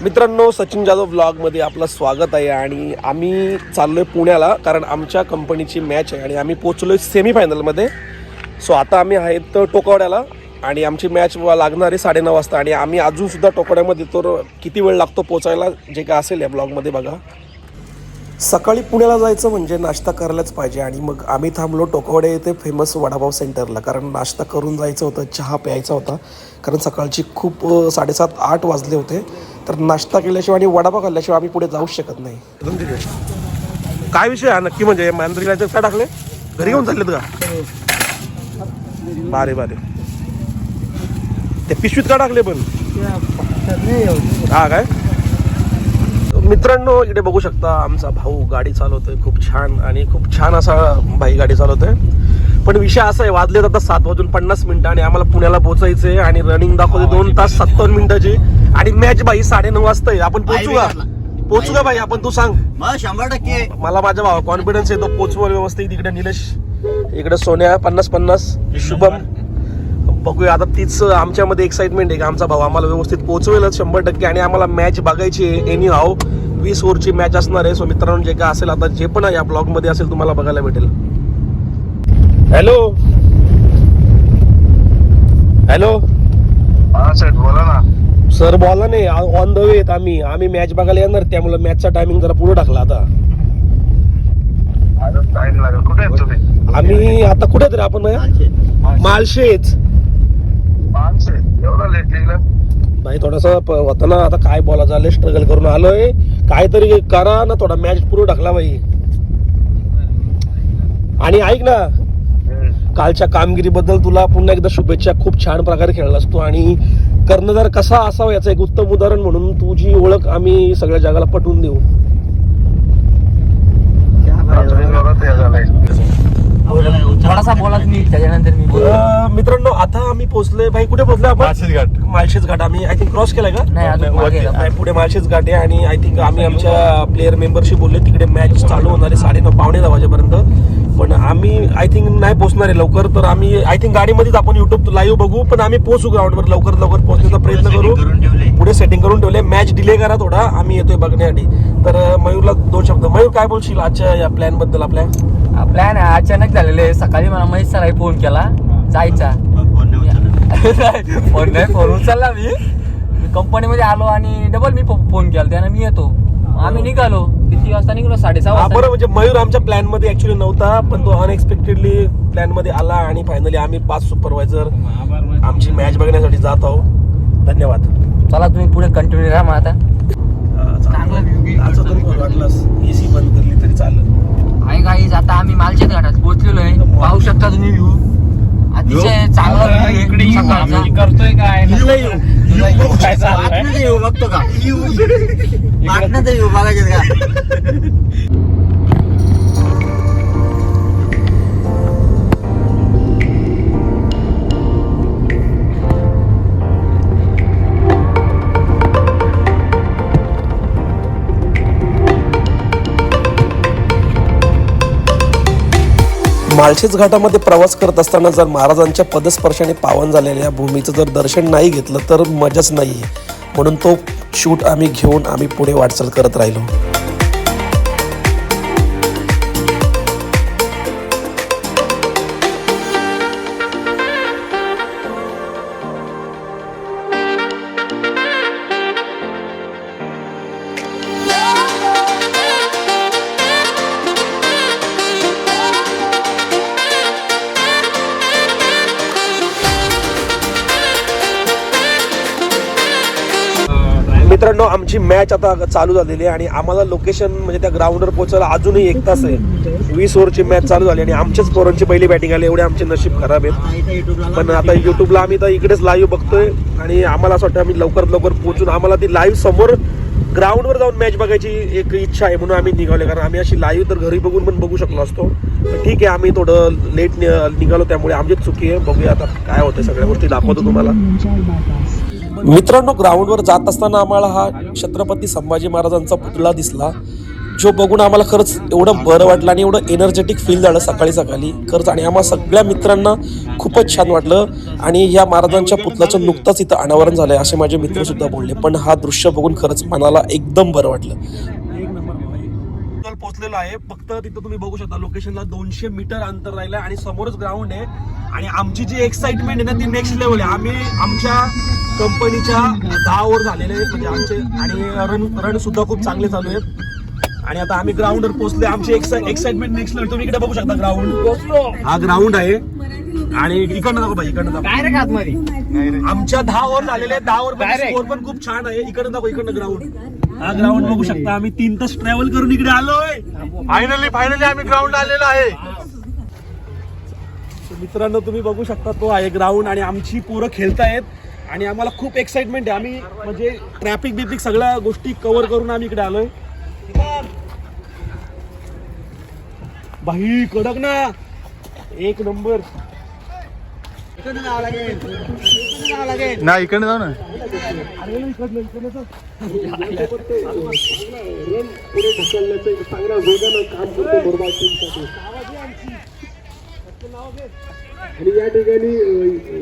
मित्रांनो, सचिन जाधव व्लॉगमध्ये आपलं स्वागत आहे आणि आम्ही चाललो आहे पुण्याला, कारण आमच्या कंपनीची मॅच आहे आणि आम्ही पोचलो आहे सेमीफायनलमध्ये. सो आता आम्ही आहेत टोकवड्याला आणि आमची मॅच लागणार आहे 9:30 वाजता आणि आम्ही अजूनसुद्धा टोकवड्यामध्ये, तर किती वेळ लागतो पोचायला जे काय असेल या ब्लॉगमध्ये बघा. सकाळी पुण्याला जायचं म्हणजे नाश्ता करायलाच पाहिजे आणि मग आम्ही थांबलो टोकवडे येथे फेमस वडापाव सेंटरला, कारण नाश्ता करून जायचं होतं, चहा प्यायचा होता, कारण सकाळची खूप 7:30-8 वाजले होते. तर नाश्ता केल्याशिवाय आणि वडापाव खाल्ल्याशिवाय आम्ही पुढे जाऊच शकत नाही. काय विषय हा नक्की, म्हणजे मांजरीला काय टाकले, घरी घेऊन चाललेत का? बारे बारे, ते पिशवीत का टाकले पण? हा काय मित्रांनो, इकडे बघू शकता आमचा भाऊ गाडी चालवतोय, खूप छान आणि खूप छान असा भाई गाडी चालवतोय. पण विषय असा आहे, वाजलेत आता 7:50 आणि आम्हाला पुण्याला पोहोचायचंय आणि रनिंग दाखवते 2 तास 57 मिनिटाची आणि मॅच भाई 9:30 वाजता आहे. आपण पोहोचू का भाई? आपण तू सांग. 100% मला माझ्या भावा कॉन्फिडन्स आहे, तो पोहोचवल व्यवस्थित. इकडे निलेश, इकडे सोन्या 50-50, शुभम. बघूया आता, तीच आमच्यामध्ये एक्साइटमेंट आहे की आमचा भाऊ आम्हाला व्यवस्थित पोहोचवेलच 100% आणि आम्हाला मॅच बघायची आहे. एनी हाव 20 ओव्हरची मॅच असणार आहे. सो मित्रांनो, जे काय असेल आता, जे पण या ब्लॉगमध्ये असेल तुम्हाला बघायला भेटेल. हॅलो हॅलो, हा सर बोला ना. सर बोला नाही, ऑन द वे आहेत आम्ही मॅच बघायला येणार, त्यामुळे मॅचचा टायमिंग जरा पुढे टाकला आता. टाइम लागेल. कुठे आहेत तुम्ही? आम्ही आता कुठे तरी आपण माळशेच. एवढा लेट निघलं भाई, थोडासा होता ना, आता काय बोला झालं, स्ट्रगल करून आलोय, काहीतरी करा ना, थोडा मॅच पुढे टाकला भाई. आणि ऐक ना, कालच्या कामगिरीबद्दल तुला पुन्हा एकदा शुभेच्छा. खूप छान प्रकारे खेळलास तू आणि कर्णधार कसा असावा याचं एक उत्तम उदाहरण म्हणून तुझी ओळख आम्ही सगळ्या जगाला पटवून देऊ. थोडासा बोला तुम्ही, त्याच्यानंतर मी मित्रांनो, आता आम्ही पोहोचलोय भाई. कुठे पोहोचलोय आपण? माळशेज घाट. आम्ही आय थिंक क्रॉस केलाय का? नाही, पुढे माळशेज घाट आहे आणि आय थिंक आम्ही आमच्या प्लेअर मेंबरशी बोलले, तिकडे मॅच चालू होणार आहे 9:30 पावणे 10 वाजेपर्यंत. पण आम्ही आय थिंक नाही पोहोचणार आहे लवकर, तर आम्ही आय थिंक गाडीमध्येच आपण युट्यूब लाईव्ह बघू, पण आम्ही पोहोचू ग्राउंडवर लवकर पोहोचण्याचा प्रयत्न करू. पुढे सेटिंग करून ठेवले, मॅच डिले करा थोडा, आम्ही येतोय बघण्यासाठी. तर मयूरला 2 शब्द. मयूर, काय बोलशील आजच्या या प्लॅन बद्दल? आपल्या प्लॅन अचानक झालेले. सकाळी मला महेश सरांनी फोन केला जायचा, फोन उचलला. मी कंपनीमध्ये आलो आणि डबल मी फोन केला त्यानं, मी येतो. आम्ही निघालो. किती वाजता निघालो? 6:30 वाजता. बरं, म्हणजे मयूर आमच्या प्लॅन मध्ये ऍक्च्युअली नव्हता, पण तो अनएक्सपेक्टेडली प्लॅन मध्ये आला आणि फायनली आम्ही 5 सुपरवायझर आमची मॅच बघण्यासाठी जात आहोत. धन्यवाद. चला तुम्ही पुढे कंटिन्यू राहा. मग आता चांगला व्ह्यू वाटलास एसी बंद करली तरी चालेल. आहे गाईज, आता आम्ही मालशेज घाटात पोहोचलेलो आहे. पाहू शकता तुम्ही व्ह्यू, अतिशय चांगला व्ह्यू करतोय. काय व्ह्यू बघतो का? व्ह्यू बघायचे का? माळशेज घाटामध्ये प्रवास करत असताना जर महाराजांच्या पदस्पर्शाने पावन झालेल्या भूमीचं जर दर्शन नाही घेतलं तर मजाच नाही. म्हणून तो शूट आम्ही घेऊन आम्ही पुढे वाटचाल करत राहिलो. मित्रांनो, आमची मॅच आता चालू झालेली आहे आणि आम्हाला लोकेशन म्हणजे त्या ग्राउंडवर पोहोचायला अजूनही 1 तास आहे. 20 ओव्हरची मॅच चालू झाली आणि आमच्याच पोरांची पहिली बॅटिंग आली. एवढे आमचे नशीब खराब आहेत. पण आता युट्यूबला आम्ही तर इकडेच लाईव्ह बघतोय आणि आम्हाला असं वाटतं आम्ही लवकरात लवकर पोहोचून आम्हाला ती लाईव्ह समोर ग्राउंडवर जाऊन मॅच बघायची एक इच्छा आहे. म्हणून आम्ही निघालो, कारण आम्ही अशी लाईव्ह तर घरी बघून पण बघू शकलो असतो. ठीक आहे, आम्ही थोडं लेट निघालो, त्यामुळे आमचीच चुकी आहे. बघूया आता काय होतं, सगळ्या गोष्टी दाखवतो तुम्हाला. मित्रांनो, ग्राउंडवर जात असताना आम्हाला हा छत्रपती संभाजी महाराजांचा पुतळा दिसला, जो बघून आम्हाला खरंच एवढं बरं वाटलं आणि एवढं एनर्जेटिक फील झालं सकाळी सकाळी खरंच. आणि आम्हाला सगळ्या मित्रांना खूपच छान वाटलं. आणि या महाराजांच्या पुतळ्याचं नुकतंच इथं अनावरण झालंय असे माझे मित्र सुद्धा बोलले. पण हा दृश्य बघून खरंच मनाला एकदम बरं वाटलं. पोहोचलेलो आहे. फक्त तिथं तुम्ही बघू शकता लोकेशनला 200 मीटर अंतर राहिलं आणि समोरच ग्राउंड आहे. आणि आमची जी एक्साइटमेंट आहे ना ती नेक्स्ट लेवल आहे. आम्ही आमच्या कंपनीच्या 10 ओव्हर झालेले आहेत म्हणजे आमचे, आणि रन सुद्धा खूप चांगले चालू आहेत. आणि आता आम्ही ग्राउंडवर पोहोचले. आमची एक्साइटमेंट नेक्स्ट लेवल. तुम्ही इकडे बघू शकता ग्राउंड, हा ग्राउंड आहे. आणि इकडनं दाखव भाई, इकडनं दाखव. आमच्या 10 ओव्हर झालेले, 10 ओव्हर स्कोर पण खूप छान आहे. इकडनं दाखव, इकडनं ग्राउंड, हा ग्राउंड बघू शकता. आम्ही 3 तास ट्रॅव्हल करून इकडे आलोय. फायनली आम्ही ग्राउंड आलेलो आहे. मित्रांनो तुम्ही बघू शकता तो आहे ग्राउंड आणि आमची पोरं खेळतायत आणि आम्हाला खूप एक्साइटमेंट आहे. आम्ही म्हणजे ट्रॅफिक बिपिक सगळ्या गोष्टी कव्हर करून आम्ही इकडे आलोय. बाई कडक ना, एक नंबर. ना इकडे जाऊ ना. आणि या ठिकाणी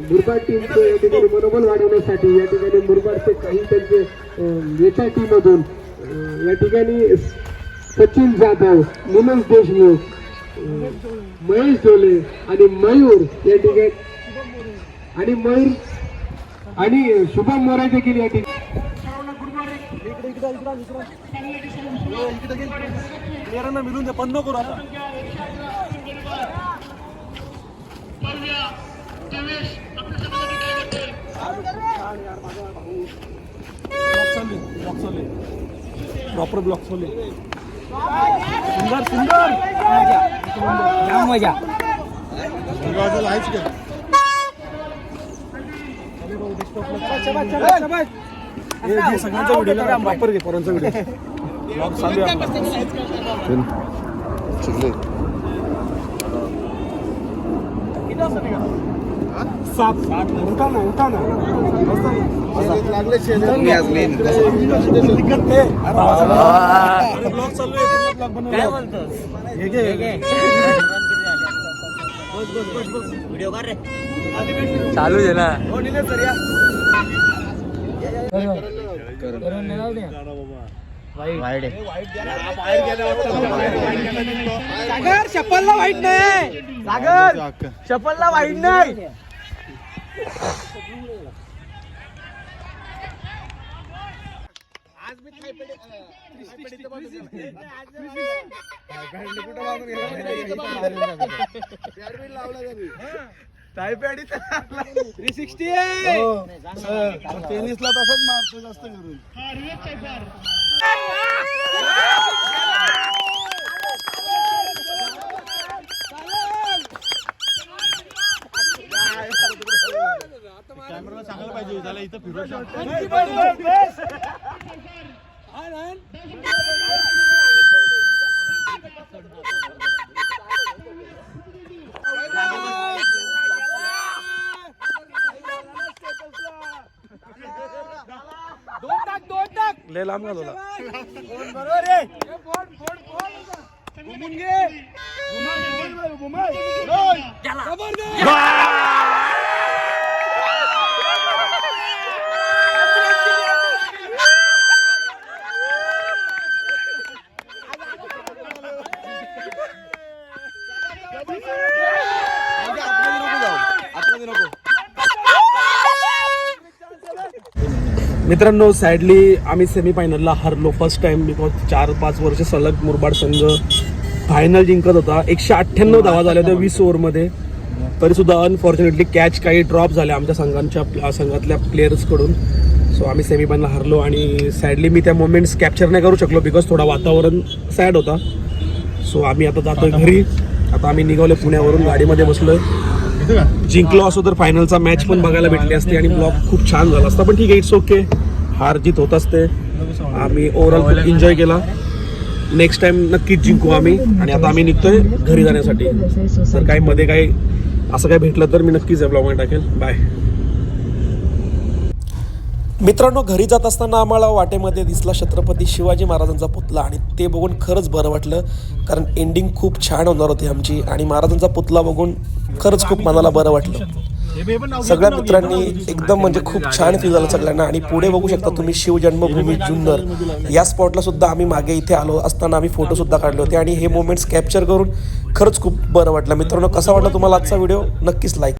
मुरबाड टीमचं या ठिकाणी मनोबल वाढवण्यासाठी या ठिकाणी मुरबाडचे काही त्यांचे वेचा टीम मधून या ठिकाणी सचिन जाधव, निलेश देशमुख, महेश डोले आणि मयूर या ठिकाणी आणि मयूर आणि शुभम मोरे देखील या ठिकाणी. मिळून द्या, बंद करू आता. प्रॉपर ब्लॉक चालू. सुंदर सुंदर मजा. सगळ्यांचा व्हिडिओ प्रॉपर घे, पोरांचा व्हिडिओ ब्लॉग चालू आहे. उठा ना लागले ब्लॉग चालू आहे. काय बोलतोस? व्हिडिओ कर रे, चालू आहे ना. सागर चप्पलला वाईट नाही, सागर चप्पलला वाईट नाही. टेनिसला तसंच मारतो जास्त करून. कॅमेरा चांगला पाहिजे त्याला इथं फिरू शकतो. लय लांब घालवला. मित्रांनो सॅडली आम्ही सेमीफायनलला हरलो फर्स्ट टाइम. बिकॉज 4-5 वर्ष सलग मुरबाड संघ फायनल जिंकत होता. 198 धावा झाल्या होत्या 20 ओव्हरमध्ये. तरीसुद्धा अनफॉर्च्युनेटली कॅच काही ड्रॉप झाले आमच्या संघातल्या प्लेयर्सकडून. सो आम्ही सेमीफायनल हरलो आणि सॅडली मी त्या मोमेंट्स कॅप्चर नाही करू शकलो बिकॉज थोडा वातावरण सॅड होता. सो आम्ही आता जातोय घरी. आता आम्ही निघालो पुण्यावरून, गाडीमध्ये बसलोय. जिंकलो असो तर फायनलचा मॅच पण बघायला भेटली असती आणि ब्लॉग खूप छान झाला असता. पण ठीक आहे, इट्स ओके. हार जीत होत असते. आम्ही ओव्हरऑल खूप एन्जॉय केला. नेक्स्ट टाइम नक्कीच जिंकू आम्ही. आणि आता आम्ही निघतोय घरी जाण्यासाठी. तर काही मध्ये काही असं काय भेटलं तर मी नक्कीच ब्लॉगमध्ये टाकेल. बाय. मित्रांनो घरी जात असताना आम्हाला वाटेमध्ये दिसला छत्रपती शिवाजी महाराजांचा पुतळा आणि ते बघून खरंच बरं वाटलं. कारण एंडिंग खूप छान होणार होती आमची आणि महाराजांचा पुतळा बघून खरंच खूप मनाला बरं वाटलं. सगळ्या मित्रांनी एकदम म्हणजे खूप छान फील झालं सगळ्यांना. आणि पुढे बघू शकता तुम्ही शिवजन्मभूमी जुन्नर या स्पॉटला सुद्धा आम्ही मागे इथे आलो असताना आम्ही फोटो सुद्धा काढले होते आणि हे मोमेंट्स कॅप्चर करून खरंच खूप बरं वाटलं. मित्रांनो, कसा वाटला तुम्हाला आजचा व्हिडिओ नक्कीच लाईक